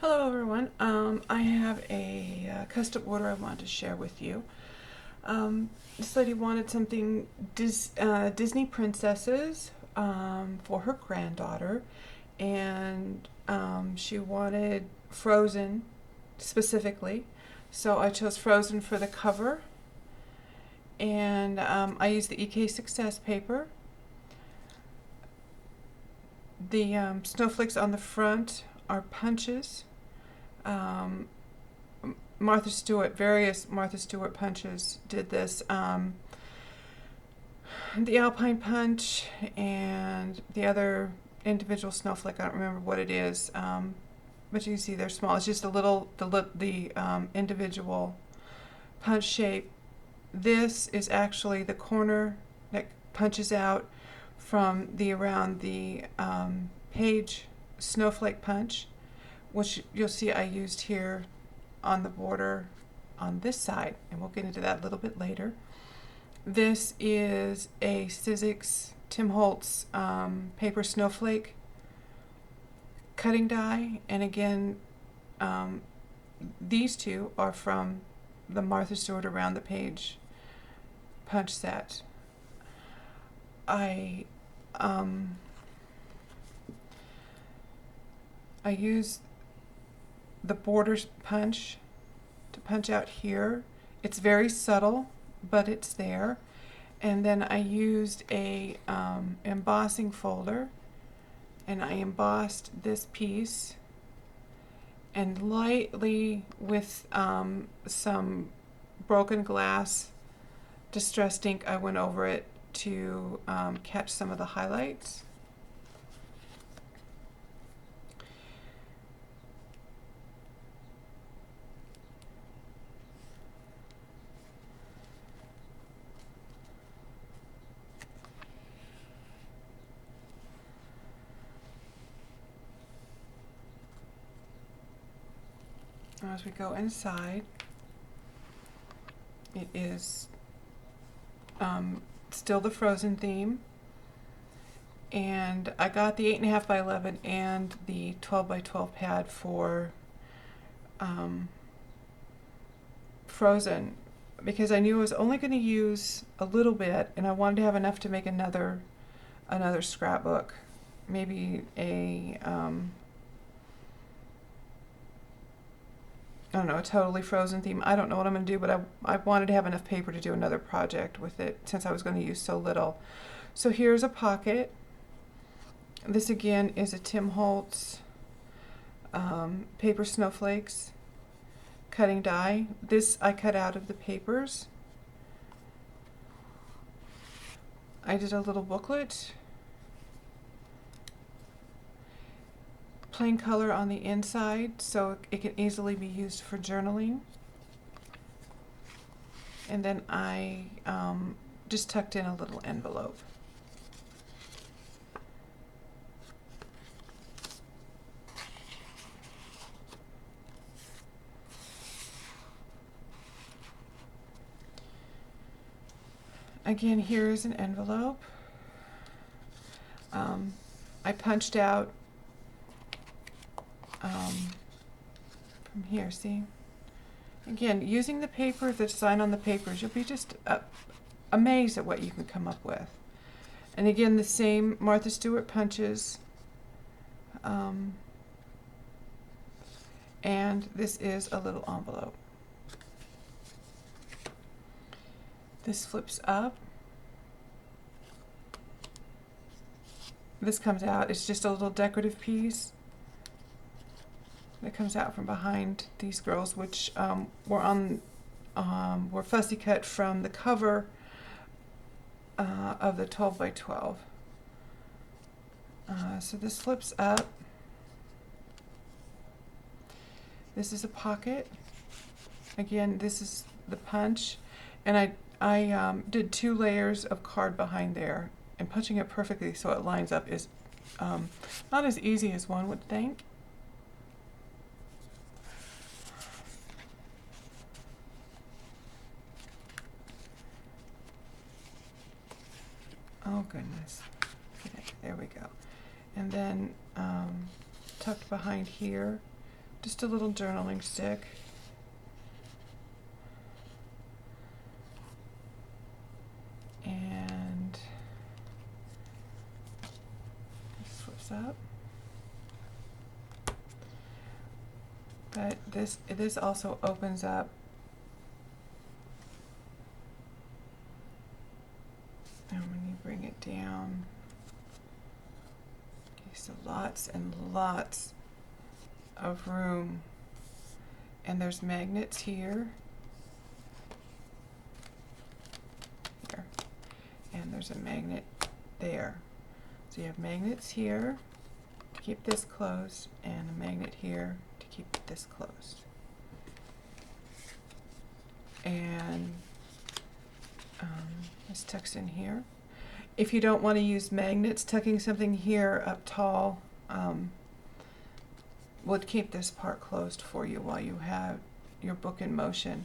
Hello everyone. I have a custom order I wanted to share with you. This lady wanted something Disney princesses for her granddaughter, and she wanted Frozen specifically. So I chose Frozen for the cover, and I used the EK Success paper. The snowflakes on the front are punches. Um, various Martha Stewart punches did this. The Alpine punch and the other individual snowflake, I don't remember what it is, but you can see they're small. It's just the individual punch shape. This is actually the corner that punches out from around the page snowflake punch, which you'll see I used here on the border on this side, and we'll get into that a little bit later. This is a Sizzix Tim Holtz paper snowflake cutting die, and again, these two are from the Martha Stewart Around the Page punch set. I use the borders punch to punch out here. It's very subtle, but it's there. And then I used a embossing folder, and I embossed this piece, and lightly with some broken glass distressed ink, I went over it to catch some of the highlights. As we go inside, it is still the Frozen theme, and I got the 8.5 by 11 and the 12 by 12 pad for Frozen, because I knew I was only going to use a little bit, and I wanted to have enough to make another scrapbook, maybe a I don't know, a totally Frozen theme. I don't know what I'm going to do, but I wanted to have enough paper to do another project with it since I was going to use so little. So here's a pocket. This again is a Tim Holtz paper snowflakes cutting die. This I cut out of the papers. I did a little booklet. Plain color on the inside, so it can easily be used for journaling. And then I just tucked in a little envelope. Again, here is an envelope. I punched out from here, see? Again, using the paper, the design on the papers, you'll be just amazed at what you can come up with. And again, the same Martha Stewart punches. And this is a little envelope. This flips up. This comes out. It's just a little decorative piece that comes out from behind these girls, which were fussy cut from the cover of the 12 by 12. So this flips up. This is a pocket. Again, this is the punch, and I did 2 layers of card behind there, and punching it perfectly so it lines up is not as easy as one would think. Oh goodness. Okay, there we go. And then tucked behind here Just a little journaling stick. And it flips up. But this also opens up. And when you bring it down, okay, so lots and lots of room. And there's magnets here. Here. And there's a magnet there. So you have magnets here to keep this closed, and a magnet here to keep this closed. And this tucks in here. If you don't want to use magnets, tucking something here up tall would keep this part closed for you while you have your book in motion.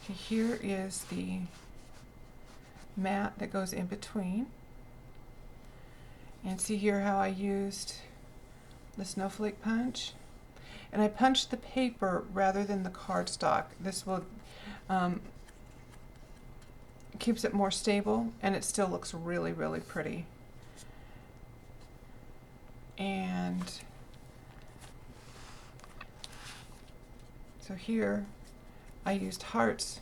Okay, here is the mat that goes in between. And see here how I used the snowflake punch? And I punched the paper rather than the cardstock. This will keeps it more stable, and it still looks really, really pretty. And so here I used hearts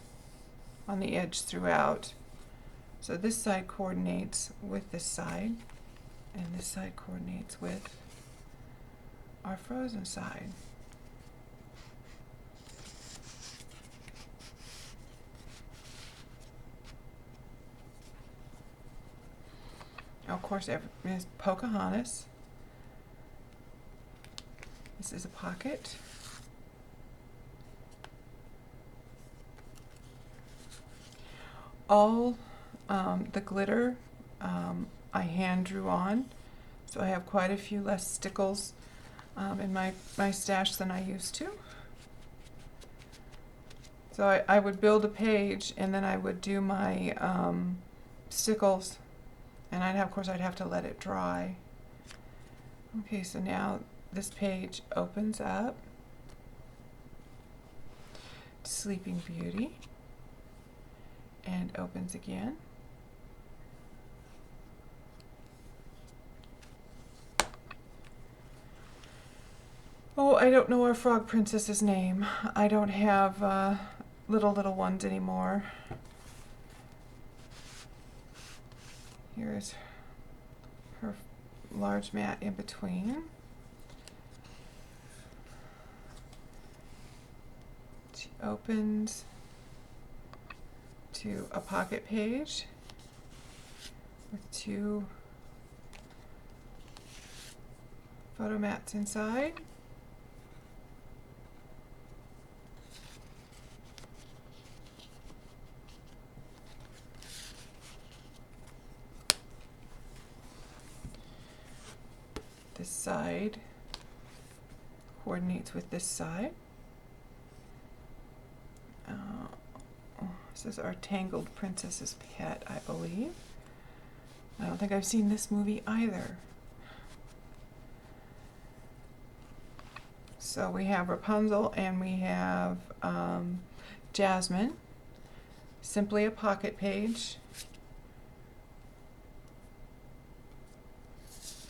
on the edge throughout. So this side coordinates with this side, and this side coordinates with our frozen side. Now, of course, there's Pocahontas. This is a pocket. All the glitter I hand drew on, so I have quite a few less stickles in my stash than I used to. So I would build a page, and then I would do my stickles, and of course I'd have to let it dry. Okay, so now this page opens up. Sleeping Beauty, and opens again. Oh, I don't know our frog princess's name. I don't have little ones anymore. Here's her large mat in between. She opens to a pocket page with two photo mats inside. This side coordinates with this side. This is our Tangled Princesses pet, I believe. I don't think I've seen this movie either. So we have Rapunzel and we have Jasmine. Simply a pocket page.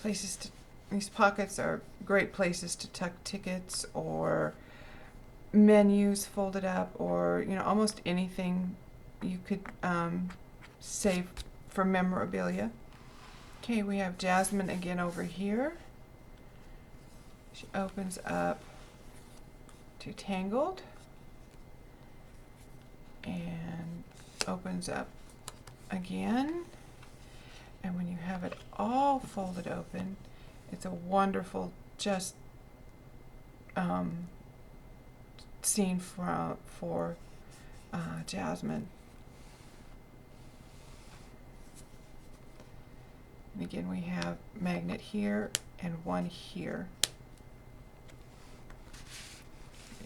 These pockets are great places to tuck tickets or menus folded up, or almost anything you could save for memorabilia. Okay, we have Jasmine again over here. She opens up to Tangled and opens up again. And when you have it all folded open, it's a wonderful scene for Jasmine. And again, we have magnet here and one here.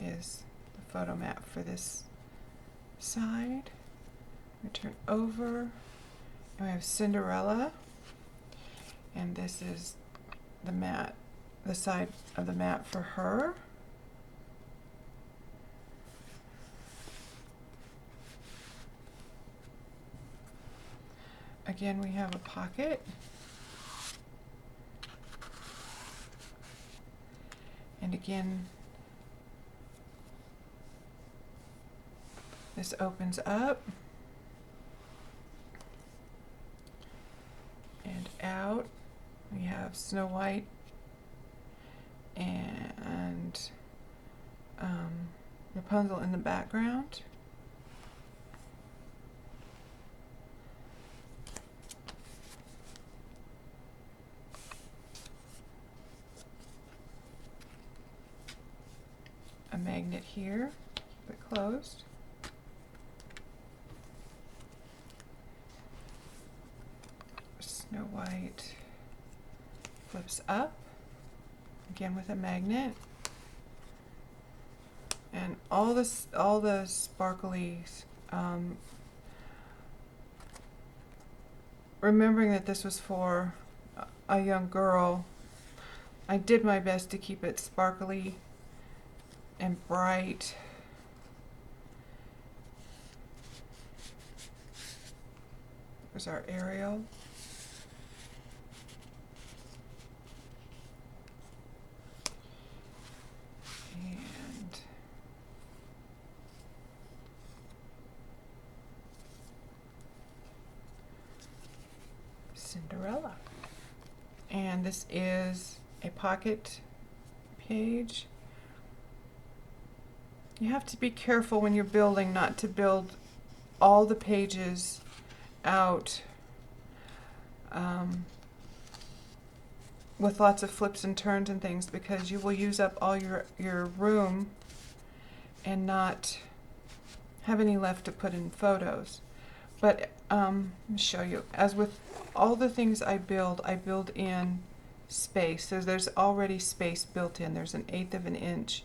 Is the photo mat for this side. We turn over, and we have Cinderella, and this is the mat, the side of the mat for her. again, we have a pocket. And again, this opens up and out. We have Snow White and Rapunzel in the background. A magnet here, keep it closed. Snow White flips up, again with a magnet. And all the sparkly, remembering that this was for a young girl, I did my best to keep it sparkly and bright. There's our Ariel. And Cinderella. And this is a pocket page. You have to be careful when you're building not to build all the pages out with lots of flips and turns and things, because you will use up all your room and not have any left to put in photos. But let me show you. As with all the things I build in space. So there's already space built in. There's 1/8 of an inch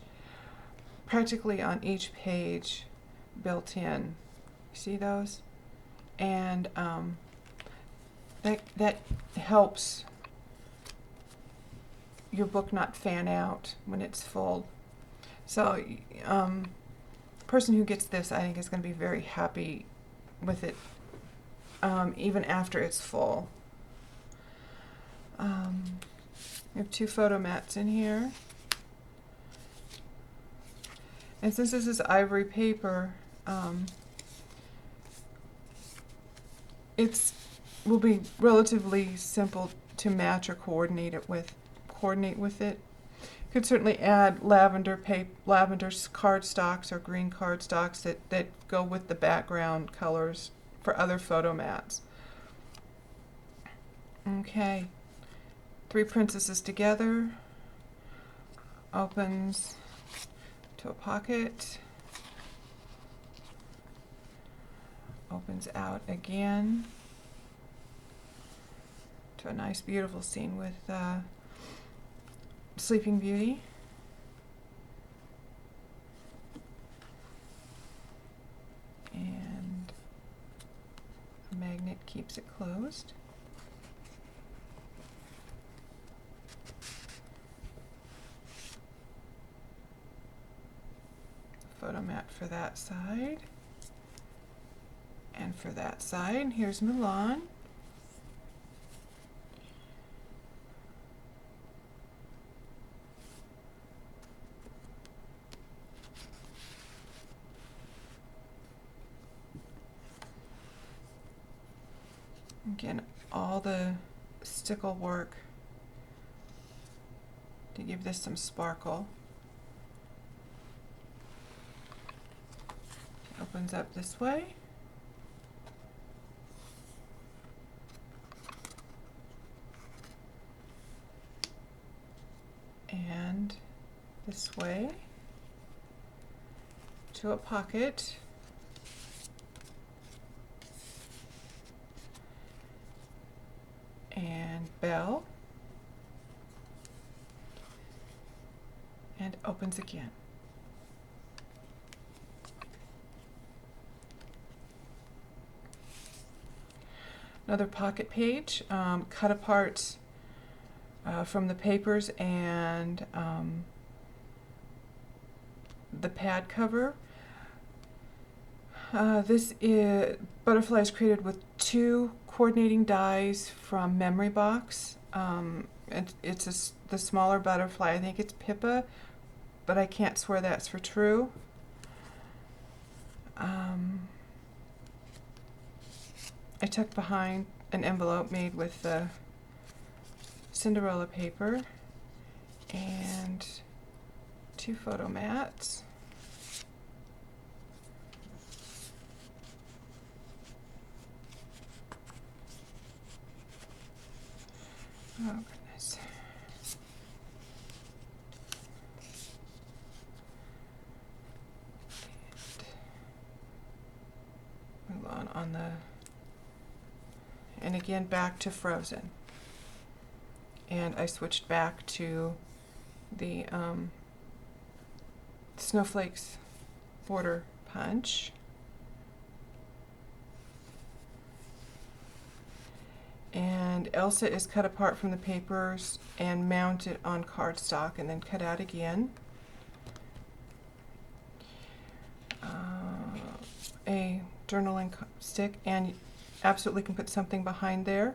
practically on each page built in. See those? And that helps your book not fan out when it's full. So person who gets this, I think, is going to be very happy with it, even after it's full. We have 2 photo mats in here. And since this is ivory paper, it will be relatively simple to match or coordinate with it. You could certainly add lavender cardstocks or green cardstocks that go with the background colors for other photo mats. Okay, 3 princesses together, opens to a pocket, opens out again to a nice beautiful scene with Sleeping Beauty. And a magnet keeps it closed. Photo mat for that side. And for that side, here's Mulan. Again, all the stickle work to give this some sparkle. It opens up this way. And this way to a pocket. And bell, and opens again. Another pocket page, cut apart from the papers and the pad cover. This butterfly is created with 2 coordinating dies from Memory Box. The smaller butterfly. I think it's Pippa, but I can't swear that's for true. I tucked behind an envelope made with the Cinderella paper and 2 photo mats. Oh goodness. And move on the, and again back to Frozen. And I switched back to the Snowflakes border punch. And Elsa is cut apart from the papers and mounted on cardstock and then cut out again. A journaling stick, and you absolutely can put something behind there.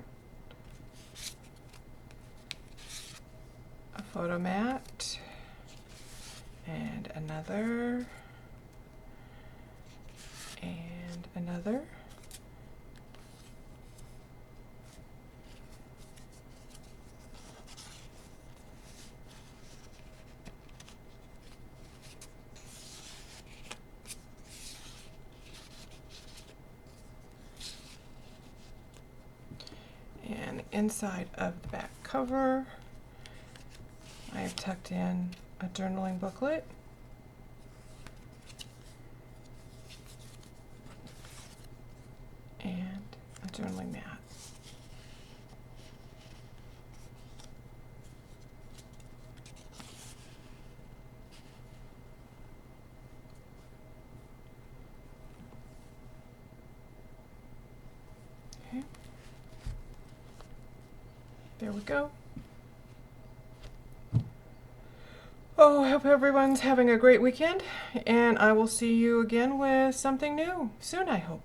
A photo mat and another and another. And inside of the back cover, I have tucked in a journaling booklet and a journaling mat. Okay. There we go. Oh, I hope everyone's having a great weekend, and I will see you again with something new soon, I hope.